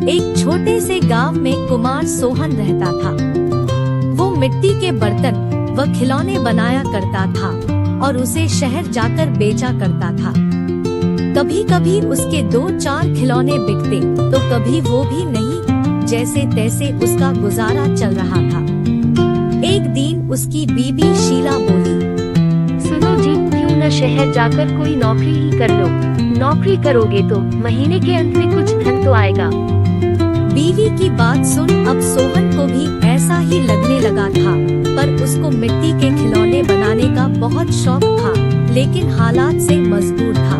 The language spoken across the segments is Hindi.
एक छोटे से गांव में कुमार सोहन रहता था। वो मिट्टी के बर्तन व खिलौने बनाया करता था और उसे शहर जाकर बेचा करता था। कभी कभी उसके 2-4 खिलौने बिकते तो कभी वो भी नहीं, जैसे तैसे उसका गुजारा चल रहा था। एक दिन उसकी बीबी शीला बोली, सुनो जी, क्यों न शहर जाकर कोई नौकरी ही कर लो। नौकरी करोगे तो महीने के अंत में कुछ धन तो आएगा। बीवी की बात सुन अब सोहन को भी ऐसा ही लगने लगा था, पर उसको मिट्टी के खिलौने बनाने का बहुत शौक था, लेकिन हालात से मजबूर था।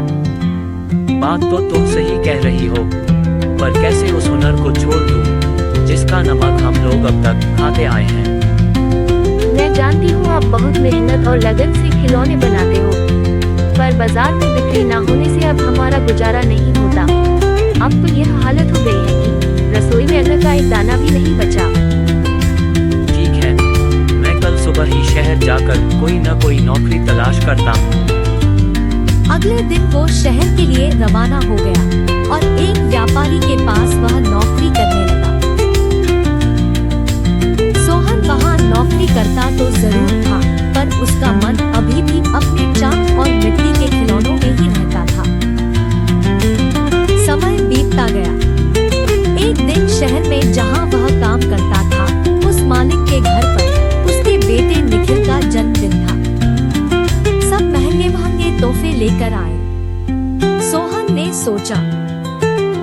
बात तो तुम सही कह रही हो, पर कैसे उस हुनर को छोड़ दूं, जिसका नमक हम लोग अब तक खाते आए हैं। मैं जानती हूँ आप बहुत मेहनत और लगन से खिलौने बनाते हो, पर बाजार में बिक्री न होने से अब हमारा गुजारा नहीं होता। अब तो यह हालत हो गई है कि रसोई में अन्न का एक दाना भी नहीं बचा। ठीक है, मैं कल सुबह ही शहर जाकर कोई न कोई नौकरी तलाश करता हूँ। अगले दिन वो शहर के लिए रवाना हो गया और एक व्यापारी के पास वह नौकरी करने लगा। सोहन वहाँ नौकरी करता तो जरूर था, पर उसका मन अभी भी अपने चाक और मिट्टी के खिलौनों में ही रहता था। समय बीतता गया। एक दिन शहर में जहाँ वह काम करता था, उस मालिक के घर पर उसके बेटे निखिल का जन्मदिन था। सब महंगे महंगे तोहफे लेकर आए। सोहन ने सोचा,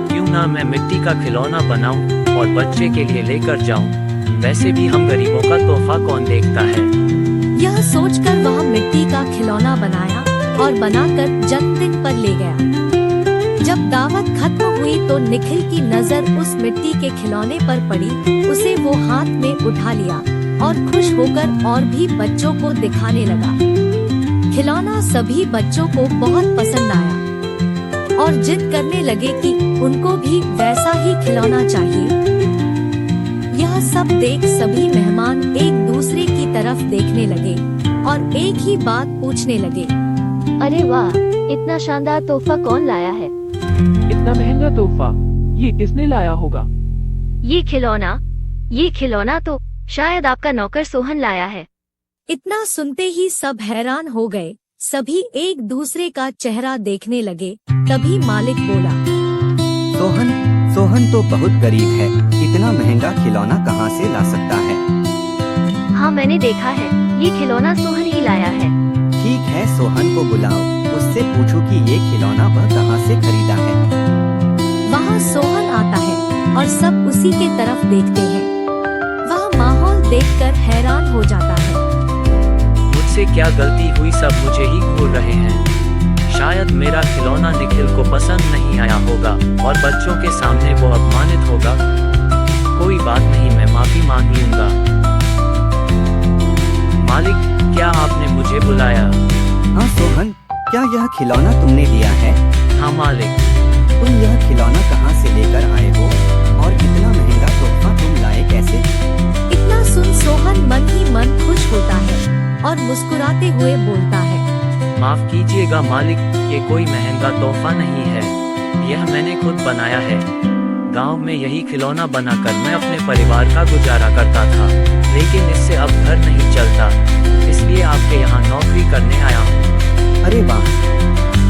क्यों ना मैं मिट्टी का खिलौना बनाऊं और बच्चे के लिए लेकर जाऊं। वैसे भी हम गरीबों का तोहफा कौन देखता है। यह सोचकर वह मिट्टी का खिलौना बनाया और बनाकर जन्मदिन पर ले गया। जब दावत खत्म हुई तो निखिल की नजर उस मिट्टी के खिलौने पर पड़ी। उसे वो हाथ में उठा लिया और खुश होकर और भी बच्चों को दिखाने लगा। खिलौना सभी बच्चों को बहुत पसंद आया और जिद करने लगे कि उनको भी वैसा ही खिलौना चाहिए। यह सब देख सभी मेहमान एक दूसरे की तरफ देखने लगे और एक ही बात पूछने लगे, अरे वाह, इतना शानदार तोहफा कौन लाया है? इतना महंगा तोहफा ये किसने लाया होगा? ये खिलौना तो शायद आपका नौकर सोहन लाया है। इतना सुनते ही सब हैरान हो गए। सभी एक दूसरे का चेहरा देखने लगे। तभी मालिक बोला, सोहन तो बहुत गरीब है, इतना महंगा खिलौना कहाँ से ला सकता है? हाँ, मैंने देखा है, ये खिलौना सोहन ही लाया है। ठीक है, सोहन को बुलाओ, उससे पूछो कि ये खिलौना वह कहाँ से खरीदा है। वहाँ सोहन आता है और सब उसी के तरफ देखते हैं। वह माहौल देखकर हैरान हो जाता है। मुझसे क्या गलती हुई, सब मुझे ही घूर रहे हैं। शायद मेरा खिलौना निखिल को पसंद नहीं आया होगा और बच्चों के सामने वो अपमानित होगा। कोई बात नहीं, मैं माफी मांग लूंगा। मालिक, क्या आपने मुझे बुलाया? हाँ सोहन, क्या यह खिलौना तुमने लिया है? हाँ मालिक। तुम यह खिलौना कहाँ से लेकर आए हो और इतना महंगा तोहफा तुम लाए कैसे? इतना सुन सोहन मन ही मन खुश होता है और मुस्कुराते हुए बोलता है, माफ कीजिएगा मालिक, ये कोई महंगा तोहफा नहीं है, यह मैंने खुद बनाया है। गांव में यही खिलौना बनाकर मैं अपने परिवार का गुजारा करता था, लेकिन इससे अब घर नहीं चलता, इसलिए आपके यहाँ नौकरी करने आया हूँ। अरे वाह,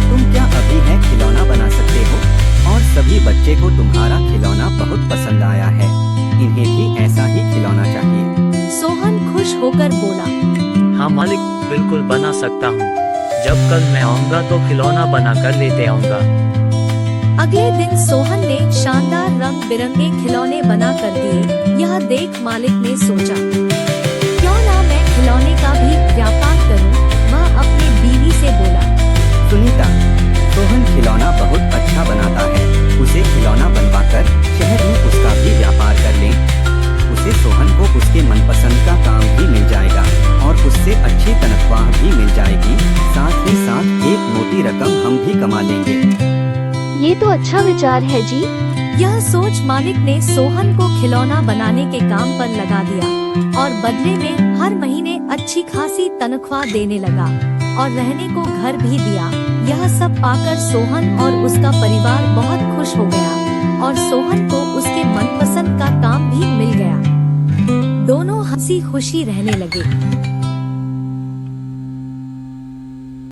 तुम क्या अभी है खिलौना बना सकते हो? और सभी बच्चे को तुम्हारा खिलौना बहुत पसंद आया है, इन्हें भी ऐसा ही खिलौना चाहिए। सोहन खुश होकर बोला, हाँ मालिक, बिल्कुल बना सकता हूँ। जब कल मैं आऊँगा तो खिलौना बना कर लेते आऊँगा। अगले दिन सोहन ने शानदार रंग बिरंगे खिलौने बना कर दिए। यह देख मालिक ने सोचा, क्यों ना मैं खिलौने का भी व्यापार करूं। वह अपनी बीवी से बोला, सुनीता, सोहन खिलौना बहुत अच्छा बनाता है, उसे खिलौना बनवाकर शहर में उसका भी व्यापार कर लें। उसे सोहन को उसके मनपसंद का काम भी मिल जाएगा और उससे अच्छी तनख्वाह भी मिल जाएगी। साथ ही साथ एक मोटी रकम हम भी कमा लेंगे। ये तो अच्छा विचार है जी। यह सोच मालिक ने सोहन को खिलौना बनाने के काम पर लगा दिया और बदले में हर महीने अच्छी खासी तनख्वाह देने लगा और रहने को घर भी दिया। यह सब पाकर सोहन और उसका परिवार बहुत खुश हो गया। और सोहन को उसके मनपसंद का काम भी मिल गया। दोनों हंसी खुशी रहने लगे।